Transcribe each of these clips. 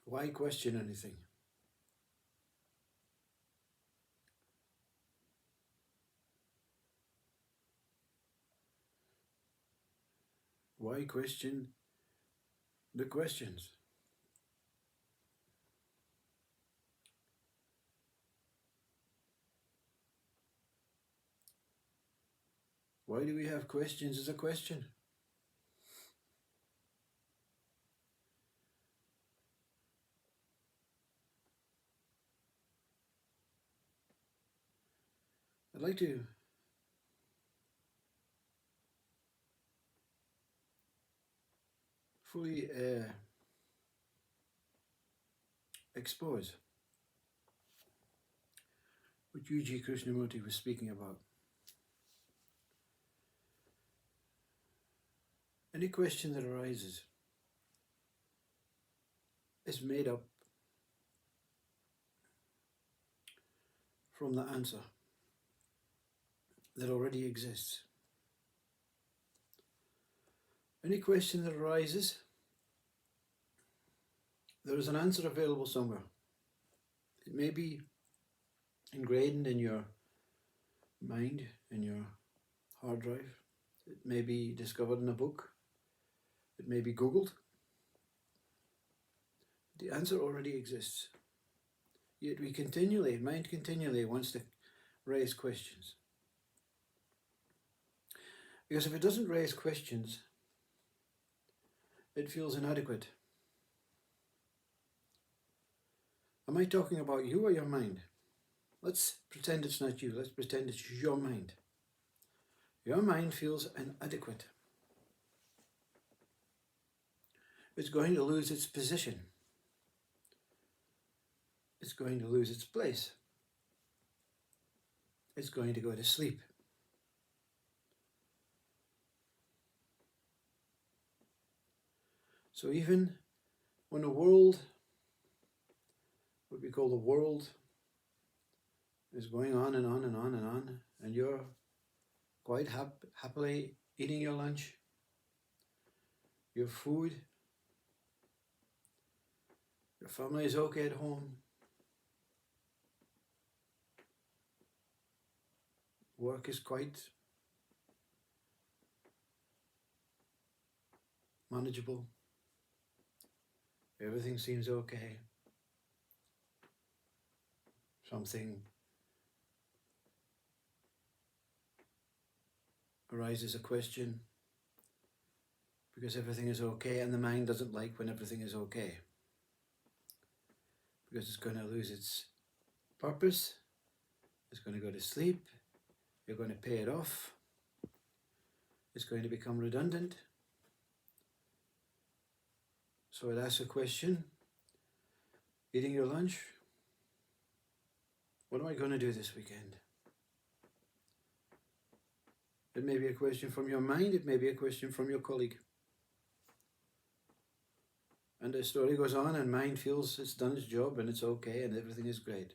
Why question anything? Why question the questions? Why do we have questions as a question? I'd like to fully expose what Yuji Krishnamurti was speaking about. Any question that arises is made up from the answer that already exists. Any question that arises, there is an answer available somewhere. It may be ingrained in your mind, in your hard drive. It may be discovered in a book. It may be Googled. The answer already exists. Yet mind continually wants to raise questions. Because if it doesn't raise questions, it feels inadequate. Am I talking about you or your mind? Let's pretend it's not you. Let's pretend it's your mind. Your mind feels inadequate. It's going to lose its position. It's going to lose its place. It's going to go to sleep. So even when the world, what we call the world, is going on and on and on and on, and you're quite happily eating your lunch, your food, your family is okay at home, work is quite manageable, everything seems okay. Something arises a question because everything is okay, and the mind doesn't like when everything is okay because it's going to lose its purpose, it's going to go to sleep, you're going to pay it off, it's going to become redundant. So it asks a question, eating your lunch, what am I going to do this weekend? It may be a question from your mind, it may be a question from your colleague. And the story goes on and mind feels it's done its job and it's okay and everything is great.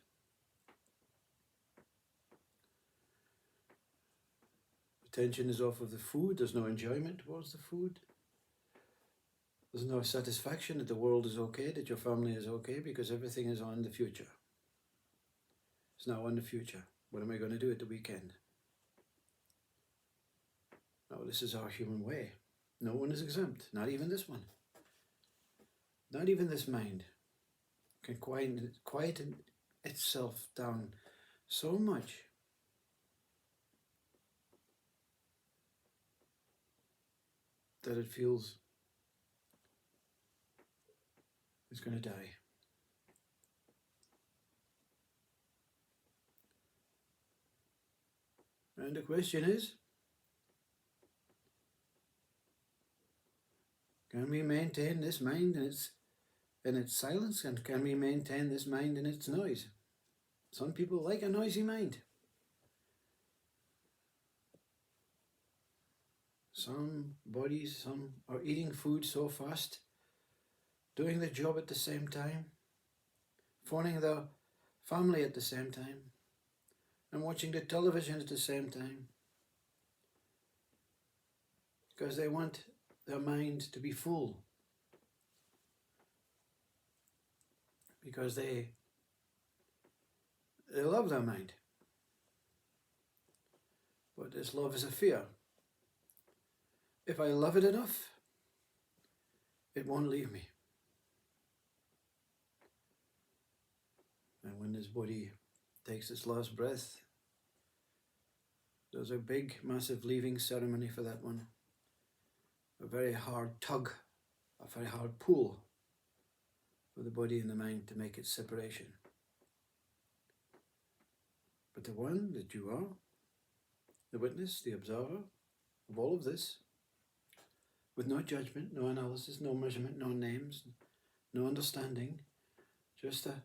Attention is off of the food, there's no enjoyment towards the food. There's no satisfaction that the world is okay, that your family is okay, because everything is on the future. It's now on the future. What am I going to do at the weekend? Now, this is our human way. No one is exempt, not even this one. Not even this mind can quieten itself down so much that it feels it's going to die. And the question is, can we maintain this mind in its silence, and can we maintain this mind in its noise? Some people like a noisy mind. Some are eating food so fast, doing the job at the same time, phoning their family at the same time, and watching the television at the same time, because they want their mind to be full. because they love their mind. But this love is a fear. If I love it enough, it won't leave me. And when this body takes its last breath, there's a big, massive leaving ceremony for that one. A very hard tug, a very hard pull for the body and the mind to make its separation. But the one that you are, the witness, the observer of all of this, with no judgment, no analysis, no measurement, no names, no understanding, just a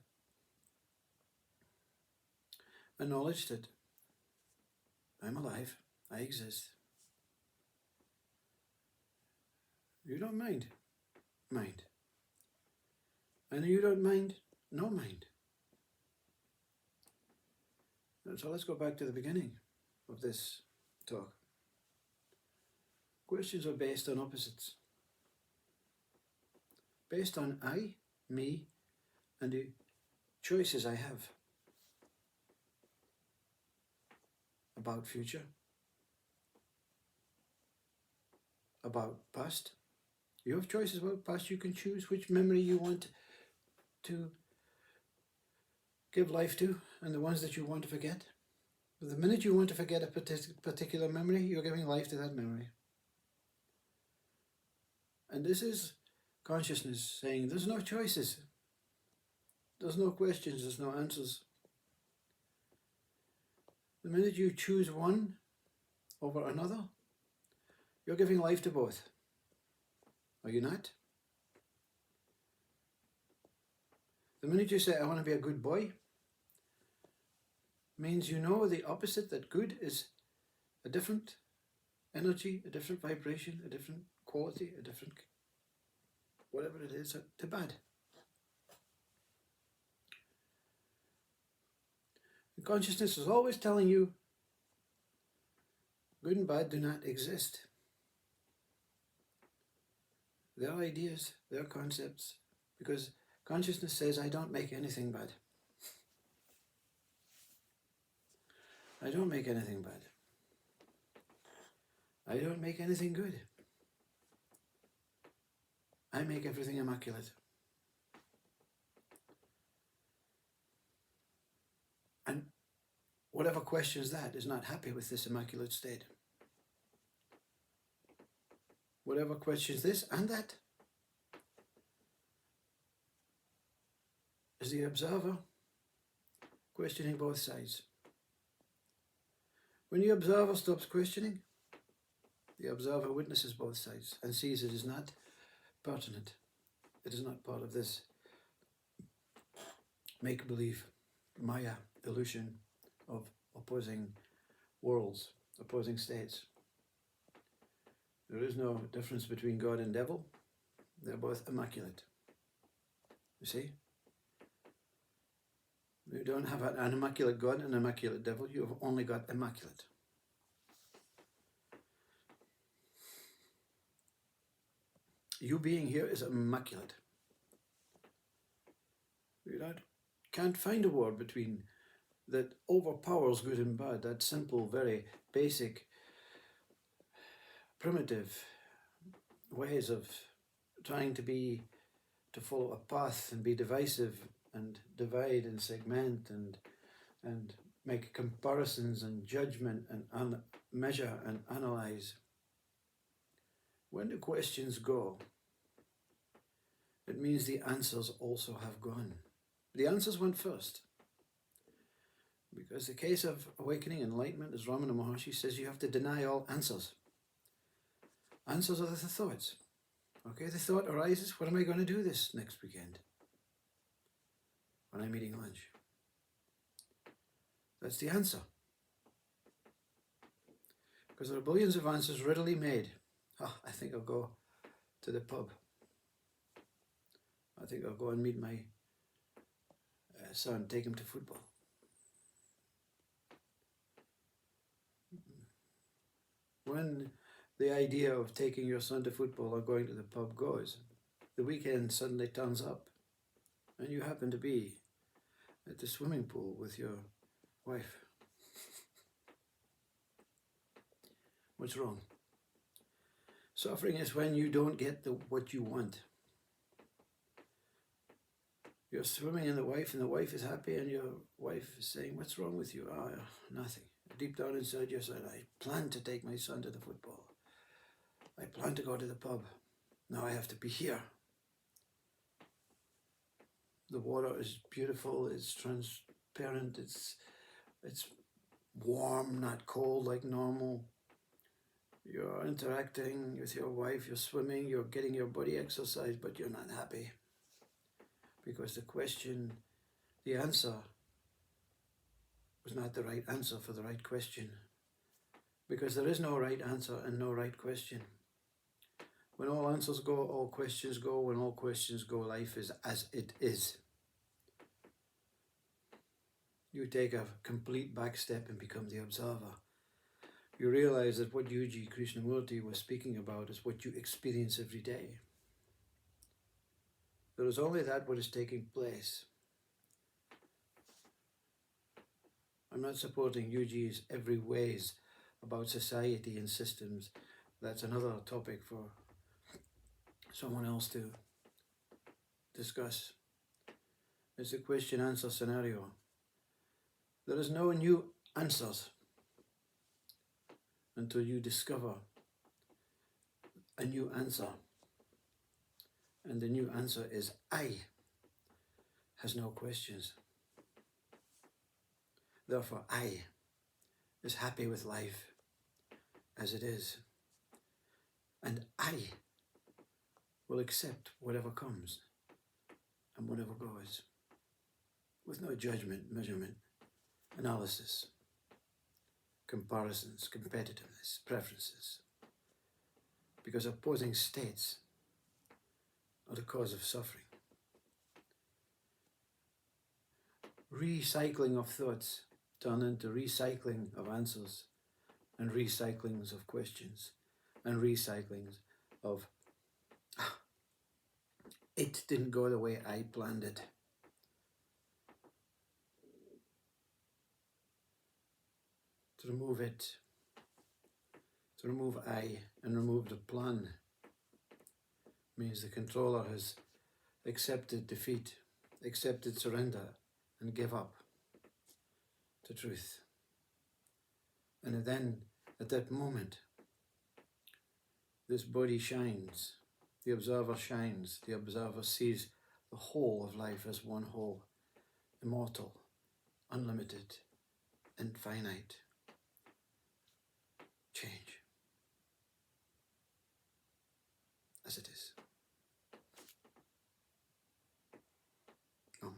knowledge that I'm alive, I exist. You don't mind. Mind. And you don't mind, no mind. So let's go back to the beginning of this talk. Questions are based on opposites. Based on I, me, and the choices I have about future, about past. You have choices about past. You can choose which memory you want to give life to and the ones that you want to forget. But the minute you want to forget a particular memory, you're giving life to that memory. And this is consciousness saying there's no choices. There's no questions, there's no answers. The minute you choose one over another, you're giving life to both. Are you not? The minute you say, I want to be a good boy, means you know the opposite, that good is a different energy, a different vibration, a different quality, a different whatever it is, to bad. And consciousness is always telling you good and bad do not exist. They're ideas, they're concepts, because consciousness says, I don't make anything bad. I don't make anything bad. I don't make anything good. I make everything immaculate. And whatever questions that is not happy with this immaculate state. Whatever questions this and that is the observer questioning both sides. When the observer stops questioning, the observer witnesses both sides and sees it is not pertinent. It is not part of this make-believe, Maya illusion of opposing worlds, opposing states. There is no difference between God and devil. They're both immaculate. You see? You don't have an immaculate God and an immaculate devil. You have only got immaculate. You being here is immaculate. You can't find a word between that overpowers good and bad, that simple, very basic, primitive ways of trying to follow a path and be divisive and divide and segment and make comparisons and judgment and measure and analyze. When the questions go, it means the answers also have gone. The answers went first. Because the case of awakening, enlightenment, as Ramana Maharshi says, you have to deny all answers. Answers are the thoughts. Okay, the thought arises, what am I going to do this next weekend when I'm eating lunch? That's the answer. Because there are billions of answers readily made. I think I'll go to the pub. I think I'll go and meet my son, take him to football. When the idea of taking your son to football or going to the pub goes, the weekend suddenly turns up. and you happen to be at the swimming pool with your wife. What's wrong? Suffering is when you don't get what you want. You're swimming in the wife is happy, and your wife is saying, what's wrong with you? Oh, nothing. Deep down inside you said, I plan to take my son to the football. I plan to go to the pub. Now I have to be here. The water is beautiful, it's transparent, it's warm, not cold like normal. You're interacting with your wife, you're swimming, you're getting your body exercise, but you're not happy. Because the answer was not the right answer for the right question. Because there is no right answer and no right question. When all answers go, all questions go. When all questions go, life is as it is. You take a complete back step and become the observer. You realize that what Yuji Krishnamurti was speaking about is what you experience every day. There is only that what is taking place. I'm not supporting Yuji's every ways about society and systems. That's another topic for someone else to discuss. It's a question-answer scenario. There is no new answers until you discover a new answer. And the new answer is I has no questions. Therefore, I is happy with life as it is. And I will accept whatever comes and whatever goes, with no judgment, measurement, analysis, comparisons, competitiveness, preferences. Because opposing states are the cause of suffering. Recycling of thoughts turn into recycling of answers, and recyclings of questions, and recyclings of it didn't go the way I planned it. To remove it, to remove I and remove the plan, means the controller has accepted defeat, accepted surrender, and give up to truth. And then, at that moment, this body shines, the observer shines, the observer sees the whole of life as one whole, immortal, unlimited, and finite. Change as it is.